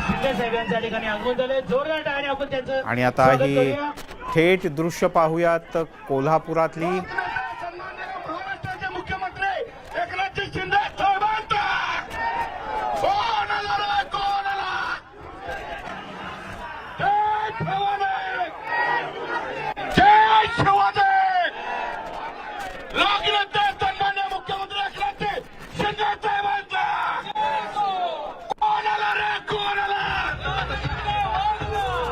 शिंदे साहेब यांच्या ठिकाणी आगमन झाले. जोरदार टाळ्या आपण त्यांचं आणि आता ही थेट दृश्य पाहूयात कोल्हापुरातली. महाराष्ट्राचे मुख्यमंत्री एकनाथ शिंदे साहेबांचा कोण आला रे, कोण आला? जय भवानी, जय शिवाजी. लोकनेते सन्मान्य मुख्यमंत्री एकनाथ शिंदे साहेबांचा कोण आला रे, कोण आला? अरे कोण आला रे, कोण आला?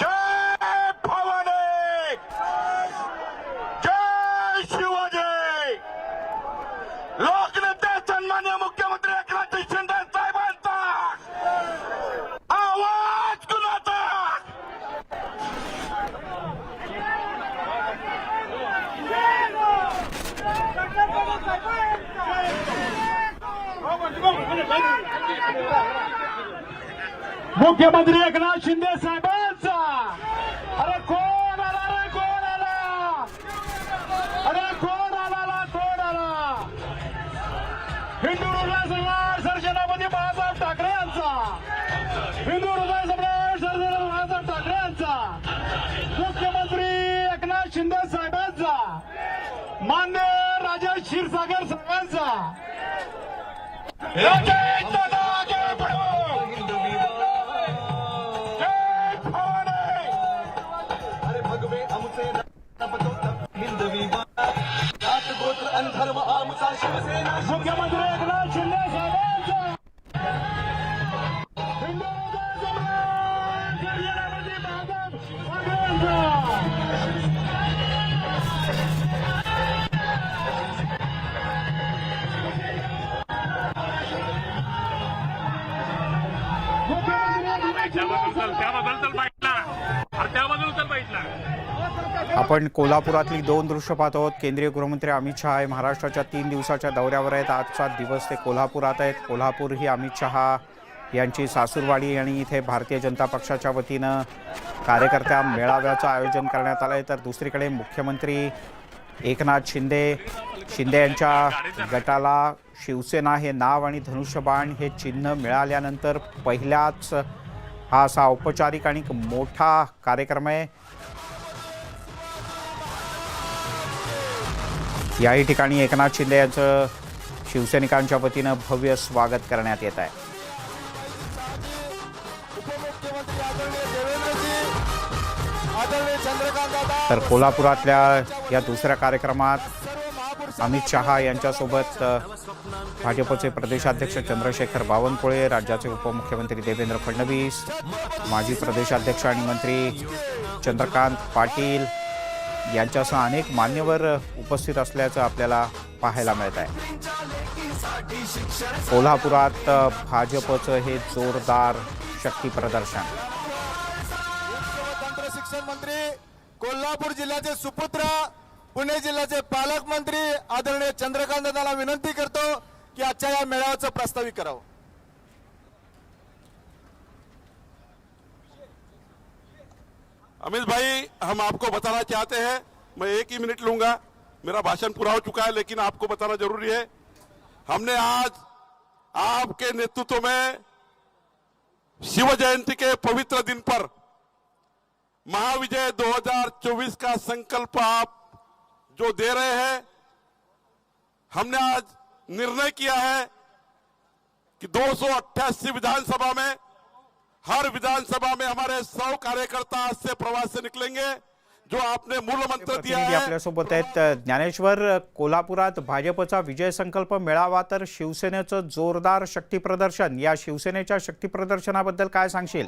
जय भवानी, जय शिवाजी. लोकनेते सन्मान्य मुख्यमंत्री एकनाथ शिंदे साहेबांचा आवाज कुणाचा? मुख्यमंत्री एकनाथ शिंदे साहेबांचा. अरे कोण आला रे, कोण आला? अरे कोण आला, कोण आला? हिंदू हृदय सम्राट सरसेनापती बाळासाहेब ठाकरे यांचा. हिंदू हृदय सम्राट सरसेनापती बाळासाहेब ठाकरे यांचा. मुख्यमंत्री एकनाथ शिंदे साहेबांचा. मान्य राजा क्षीरसागर साहेबांचा. राजेश दादा आगे बढ़ो. जय भवानी. अरे भगवे आमचे हिंदवी जात गोत्र आणि धर्म आमचा शिवसेना. मुख्यमंत्री एकनाथ शिंदे साहेबांचा. हिंदू हृदय सम्राट सरसेनापती बाळासाहेब ठाकरे यांचा. आपण कोल्हापुरातली दोन दृश्य पाहत आहोत. केंद्रीय गृहमंत्री अमित शहा हे महाराष्ट्राच्या 3 दिवसाच्या दौऱ्यावर आहेत. आजचा दिवस ते कोल्हापुरात आहेत. कोल्हापूर ही अमित शहा यांची सासूरवाडी आणि इथे भारतीय जनता पक्षाच्या वतीनं कार्यकर्त्या मेळाव्याचं आयोजन करण्यात आलं आहे. तर दुसरीकडे मुख्यमंत्री एकनाथ शिंदे यांच्या गटाला शिवसेना हे नाव आणि धनुष्यबाण हे चिन्ह मिळाल्यानंतर पहिल्याच हा असा औपचारिक आणि मोठा कार्यक्रम आहे. याही ठिकाणी एकनाथ शिंदे यांचं शिवसैनिकांच्या वतीनं भव्य स्वागत करण्यात येत आहे. तर कोल्हापुरातल्या या दुसऱ्या कार्यक्रमात अमित शहा यांच्यासोबत भाजपचे प्रदेशाध्यक्ष चंद्रशेखर बावनकुळे, राज्याचे उपमुख्यमंत्री देवेंद्र फडणवीस, माजी प्रदेशाध्यक्ष आणि मंत्री चंद्रकांत पाटील यांच्यासह अनेक मान्यवर उपस्थित असल्याचं आपल्याला पाहायला मिळत आहे. कोल्हापुरात भाजपचं हे जोरदार शक्ती प्रदर्शन. तंत्र शिक्षण मंत्री, कोल्हापूर जिल्ह्याचे सुपुत्र, पुणे जिल्ह्याचे पालकमंत्री आदरणीय चंद्रकांत दादांना विनंती करतो की आजच्या या मेळाव्याचं प्रास्ताविक करावं. अमित भाई, हम आपको बताना चाहते हैं, मैं 1 ही मिनट लूंगा, मेरा भाषण पूरा हो चुका है, लेकिन आपको बताना जरूरी है. हमने आज आपके नेतृत्व में शिव जयंती के पवित्र दिन पर महाविजय 2024 का संकल्प आप जो दे रहे हैं, हमने आज निर्णय किया है कि 288 विधानसभा में, हर विधानसभा में हमारे 100 कार्यकर्ता आज से प्रवास से निकलेंगे. जो आपने मूल मंत्र दिया है. आपल्यासोबत आहेत ज्ञानेश्वर. कोल्हापुरात भाजपचा विजय संकल्प मेळावा तर शिवसेनेचं जोरदार शक्ती प्रदर्शन. या शिवसेनेच्या शक्ती प्रदर्शनाबद्दल काय सांगशील?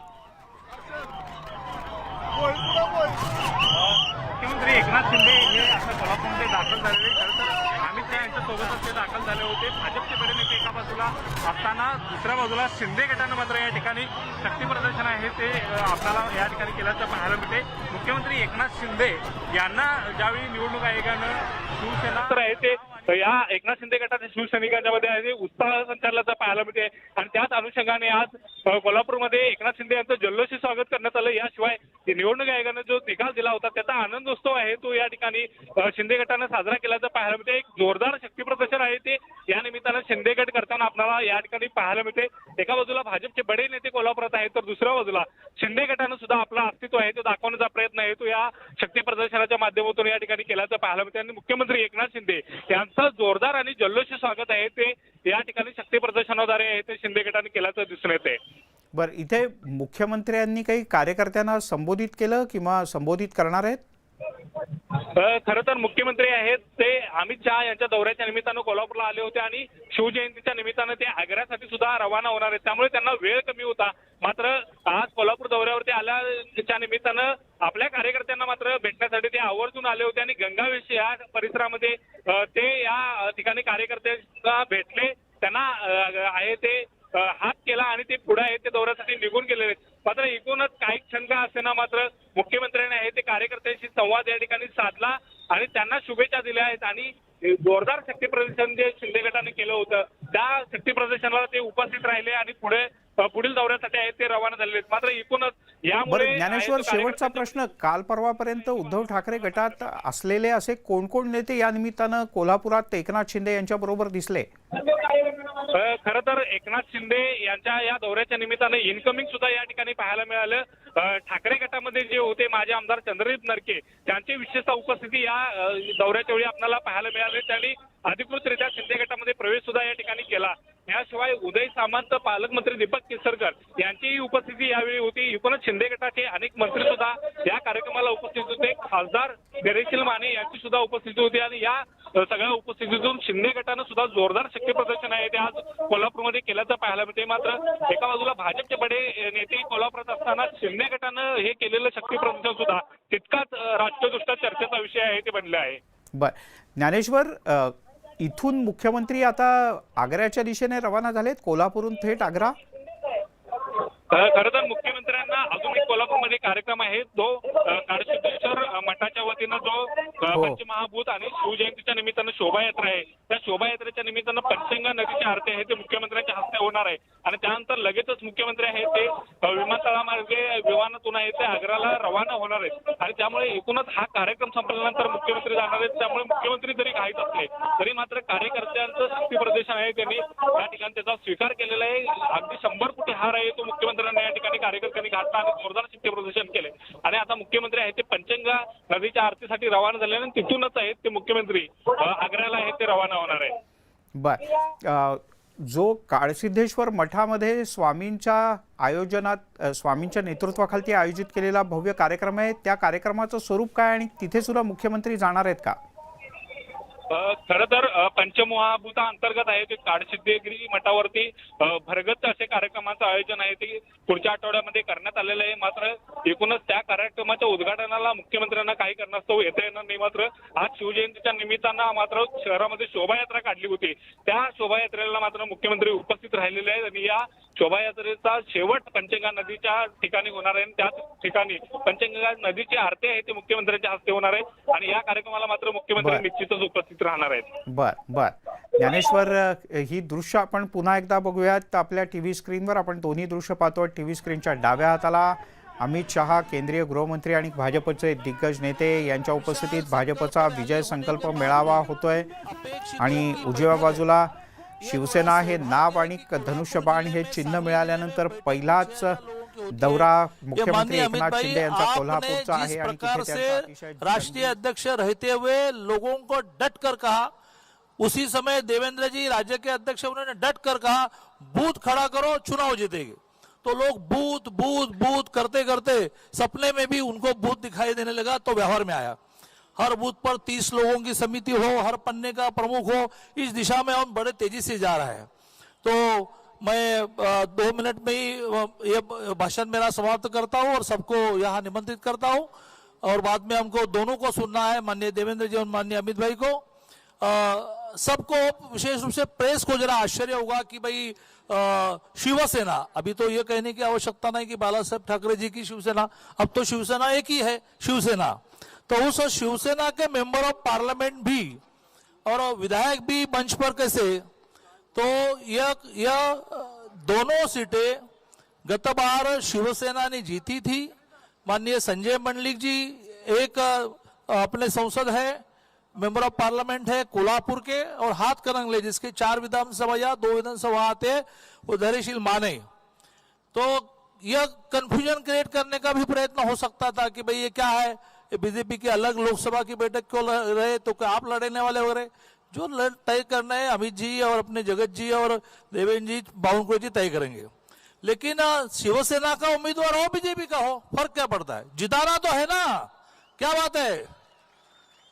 मुख्यमंत्री एकनाथ शिंदे हे आता कोल्हापूरमध्ये दाखल झालेले, खरं तर अमित शहा यांच्यासोबतच ते दाखल झाले होते. भाजपचे बडे नेते एका बाजूला असताना दुसऱ्या बाजूला शिंदे गटानं मात्र या ठिकाणी शक्ती प्रदर्शन आहे ते आपल्याला या ठिकाणी केल्याचं पाहायला मिळते. मुख्यमंत्री एकनाथ शिंदे यांना ज्यावेळी निवडणूक आयोगानं शिवसेना तर आहे ते या एकनाथ शिंदे गटाच्या शिवसैनिकांच्या मध्ये आहे ते उत्साह संचारल्याचं पाहायला मिळते. आणि त्याच अनुषंगाने आज कोल्हापूरमध्ये एकनाथ शिंदे यांचं जल्लोषी स्वागत करण्यात आलं. याशिवाय निवडणूक आयोगानं जो निकाल दिला होता त्याचा आनंदोत्सव आहे तो या ठिकाणी शिंदे गटानं साजरा केल्याचं पाहायला मिळते. एक जोरदार शक्ती प्रदर्शन आहे ते या निमित्तानं शिंदे गट करताना आपल्याला या ठिकाणी पाहायला मिळते. एका बाजूला भाजपचे बडे नेते कोल्हापुरात आहेत तर दुसऱ्या बाजूला शिंदे गटानं सुद्धा आपलं अस्तित्व आहे तो दाखवण्याचा प्रयत्न आहे तो या शक्ती प्रदर्शनाच्या माध्यमातून या ठिकाणी केल्याचं पाहायला मिळते. आणि मुख्यमंत्री एकनाथ शिंदे यांचं जोरदार आणि जल्लोषी स्वागत आहे ते या ठिकाणी शक्ती प्रदर्शनाद्वारे आहे ते शिंदे गटाने केल्याचं दिसून येते. बरं, इथे मुख्यमंत्र्यांनी काही कार्यकर्त्यांना संबोधित केलं किंवा संबोधित करणार आहेत? खरं तर मुख्यमंत्री आहेत ते अमित शहा यांच्या दौऱ्याच्या निमित्तानं कोल्हापूरला आले होते आणि शिवजयंतीच्या निमित्तानं ते आग्र्यासाठी सुद्धा रवाना होणार आहेत. त्यामुळे त्यांना वेळ कमी होता. मात्र आज कोल्हापूर दौऱ्यावरती आल्याच्या निमित्तानं आपल्या कार्यकर्त्यांना मात्र भेटण्यासाठी ते आवर्जून आले होते आणि गंगावेश या परिसरामध्ये ते या ठिकाणी कार्यकर्त्यांना भेटले. त्यांना आहे ते हात केला आणि ते पुढे आहे ते दौऱ्यासाठी निघून गेलेले. मात्र एकूणच काही क्षण का असेना मात्र मुख्यमंत्र्यांनी आहे ते कार्यकर्त्यांशी संवाद या ठिकाणी साधला आणि त्यांना शुभेच्छा दिल्या आहेत. आणि जोरदार शक्ती प्रदर्शन जे शिंदे गटाने केलं होतं त्या शक्ती प्रदर्शनाला ते उपस्थित राहिले आणि पुढील दौऱ्यासाठी आहेत ते रवाना झालेले आहेत. मात्र एकूणच यामुळे ज्ञानेश्वर, शेवटचा प्रश्न, काल परवापर्यंत उद्धव ठाकरे गटात असलेले असे कोण कोण नेते या निमित्तानं कोल्हापुरात एकनाथ शिंदे यांच्या बरोबर दिसले? खरं तर एकनाथ शिंदे यांच्या या दौऱ्याच्या निमित्तानं इनकमिंग सुद्धा या ठिकाणी पाहायला मिळालं. ठाकरे गटामध्ये जे होते माजी आमदार चंद्रदीप नरके त्यांची विशेषतः उपस्थिती या दौऱ्याच्या वेळी आपल्याला पाहायला मिळाली. त्यांनी अधिकृतरित्या शिंदे गटामध्ये प्रवेश सुद्धा या ठिकाणी केला. याशिवाय उदय सामंत, पालकमंत्री दीपक केसरकर यांचीही उपस्थिती यावेळी होती. एकूणच शिंदे गटाचे अनेक मंत्री सुद्धा या कार्यक्रमाला उपस्थित होते. खासदार धैर्यशील माने यांची सुद्धा उपस्थिती होती आणि या सगळ्या उपस्थितीतून शिंदे गटानं सुद्धा जोरदार शक्ती प्रदर्शन आहे ते आज कोल्हापूरमध्ये केल्याचं पाहायला मिळते. मात्र एका बाजूला भाजपचे बडे नेते कोल्हापुरात असताना शिंदे गटानं हे केलेलं शक्ती प्रदर्शन सुद्धा तितकाच राजकीयदृष्ट्या चर्चेचा विषय आहे ते बनले आहे. बर, ज्ञानेश्वर, इथून मुख्यमंत्री आता आग्र्याच्या दिशेने रवाना झालेत, कोल्हापूरहून थेट आग्रा? खरं तर मुख्यमंत्र्यांना अजून एक कोल्हापूरमध्ये कार्यक्रम आहे जो काळसिद्धेश्वर मठाच्या वतीनं जो पंचमहाभूत आणि शिवजयंतीच्या निमित्तानं शोभायात्रा आहे त्या शोभायात्रेच्या निमित्तानं पंचगंगा नदीची आरती आहे ते मुख्यमंत्र्यांच्या हस्ते होणार आहे. आणि त्यानंतर लगेचच मुख्यमंत्री आहेत ते विमानतळामार्गे विमानातून आहे ते आग्र्याला रवाना होणार आहेत. आणि त्यामुळे एकूणच हा कार्यक्रम संपल्यानंतर मुख्यमंत्री जाणार आहेत. त्यामुळे मुख्यमंत्री जरी घाईत असले तरी मात्र कार्यकर्त्यांचं शक्ती प्रदर्शन आहे त्यांनी या ठिकाणी त्याचा स्वीकार केलेला आहे. अगदी 100 कोटी हार आहे तो मुख्यमंत्र्यांना या ठिकाणी कार्यकर्त्यांनी घातला आणि जोरदार शक्ती प्रदर्शन केले. आणि आता मुख्यमंत्री आहेत ते पंचगंगा नदीच्या आरतीसाठी रवाना झाले आणि तिथूनच आहेत ते मुख्यमंत्री आग्र्याला आहेत ते रवाना होणार आहे. बर, जो काळसिद्धेश्वर मठामध्ये स्वामींच्या आयोजनात स्वामींच्या नेतृत्वाखाली आयोजित केलेला भव्य कार्यक्रम आहे त्या कार्यक्रमाचं स्वरूप काय आणि तिथे सुद्धा मुख्यमंत्री जाणार आहेत का? खरं तर पंचमहाभूता अंतर्गत आहे ते काळसिद्धेगिरी मठावरती भरगच्च असे कार्यक्रमाचं आयोजन आहे ते पुढच्या आठवड्यामध्ये करण्यात आलेलं आहे. मात्र एकूणच त्या कार्यक्रमाच्या उद्घाटनाला मुख्यमंत्र्यांना काही कारणास्तव येता येणार नाही. मात्र आज शिवजयंतीच्या निमित्तानं मात्र शहरामध्ये शोभायात्रा काढली होती त्या शोभायात्रेला मात्र मुख्यमंत्री उपस्थित राहिलेले आहेत आणि या शोभायात्रेचा शेवट पंचगंगा नदीच्या ठिकाणी होणार आहे. त्याच ठिकाणी पंचगंगा नदीची आरती आहे ते मुख्यमंत्र्यांच्या हस्ते होणार आहे आणि या कार्यक्रमाला मात्र मुख्यमंत्री निश्चितच उपस्थित राहणार आहेत. बर, ज्ञानेश्वर, ही दृश्य आपण पुन्हा एकदा बघूयात आपल्या टीव्ही स्क्रीनवर. आपण दोन्ही दृश्य पाहतो. टीव्ही स्क्रीनच्या डाव्या हाताला अमित शहा, केंद्रीय गृहमंत्री आणि भाजपचे दिग्गज नेते यांच्या उपस्थितीत भाजपचा विजय संकल्प मेळावा होतोय आणि उजव्या बाजूला शिवसेना हे नाव आणि धनुष्यबाण हे चिन्ह मिळाल्यानंतर पहिलाच दौरा मुख्यमंत्री एकनाथ शिंदे यांचा कोल्हापूरचा आहे आणि तिथे राष्ट्रीय अध्यक्ष रहते हुए लोगों को डट कर कहा, उसी समय देवेंद्र जी राज्य के अध्यक्ष उन्होंने डट कर कहा बूथ खड़ा करो चुनाव जीतेंगे। तो लोग बूथ बूथ बूथ करते करते सपने में भी उनको बूथ दिखाई देने लगा तो व्यवहार में आया। हर बूथ पर 30 लोगों की समिति हो, हर पन्ने का प्रमुख हो, इस दिशा में हम बड़े तेजी से जा रहे हैं। तो मैं 2 मिनट में ही ये भाषण मेरा समाप्त करता हूं और सबको यहाँ निमंत्रित करता हूं और बाद में हमको दोनों को सुनना है, माननीय देवेंद्र जी और माननीय अमित भाई को। सबको विशेष रूप से प्रेस को जरा आश्चर्य होगा कि भाई शिवसेना, अभी तो ये कहने की आवश्यकता नहीं कि बाला साहेब ठाकरे जी की शिवसेना, अब तो शिवसेना एक ही है शिवसेना। तो उस शिवसेना के मेंबर ऑफ पार्लियामेंट भी और विधायक भी मंच पर कैसे, तो यह दोनों सीटें गत बार शिवसेना ने जीती थी। माननीय संजय मंडलिक जी एक अपने संसद है, मेंबर ऑफ पार्लियामेंट है कोल्हापुर के, और हाथ करंगले जिसके 4 विधानसभा या 2 विधानसभा आते हैं वो धैर्यशील माने। तो यह कंफ्यूजन क्रिएट करने का भी प्रयत्न हो सकता था कि भाई ये क्या है, ये बीजेपी की अलग लोकसभा की बैठक क्यों रहे, तो क्या आप लड़ने वाले वगैरह, जो तय करना है अमित जी और अपने जगत जी और देवेंद्र जी बावनकुळे जी तय करेंगे। लेकिन शिवसेना का उम्मीदवार हो बीजेपी का हो, फर्क क्या पड़ता है, जिताना तो है ना, क्या बात है।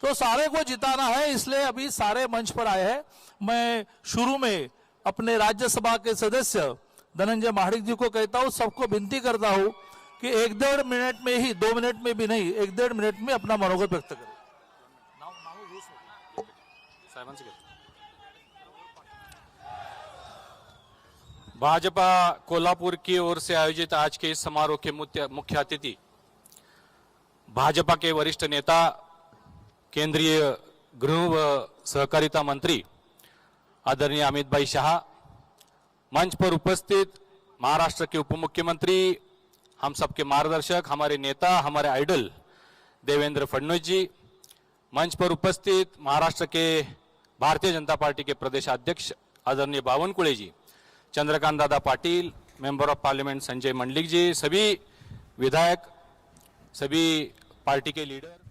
तो सारे को जिताना है, इसलिए अभी सारे मंच पर आए हैं। मैं शुरू में अपने राज्यसभा के सदस्य धनंजय महाडिक जी को कहता हूं, सबको विनती करता हूं कि 1-1.5 मिनट में ही, 2 मिनट में भी नहीं, 1-1.5 मिनट में अपना मनोगत व्यक्त करें। भाजपा कोल्हापुर की ओर से आयोजित आज के इस समारोह के मुख्य अतिथि भाजपा के वरिष्ठ नेता, केंद्रीय गृह व सहकारिता मंत्री आदरणीय अमित भाई शाह, मंच पर उपस्थित महाराष्ट्र के उप मुख्यमंत्री, हम सबके मार्गदर्शक, हमारे नेता, हमारे आइडल देवेंद्र फडणवीस जी, मंच पर उपस्थित महाराष्ट्र के भारतीय जनता पार्टी के प्रदेश अध्यक्ष आदरणीय Bawankule ji, Chandrakant Dada Patil, member of parliament Sanjay Mandlik ji, सभी विधायक, सभी पार्टी के लीडर।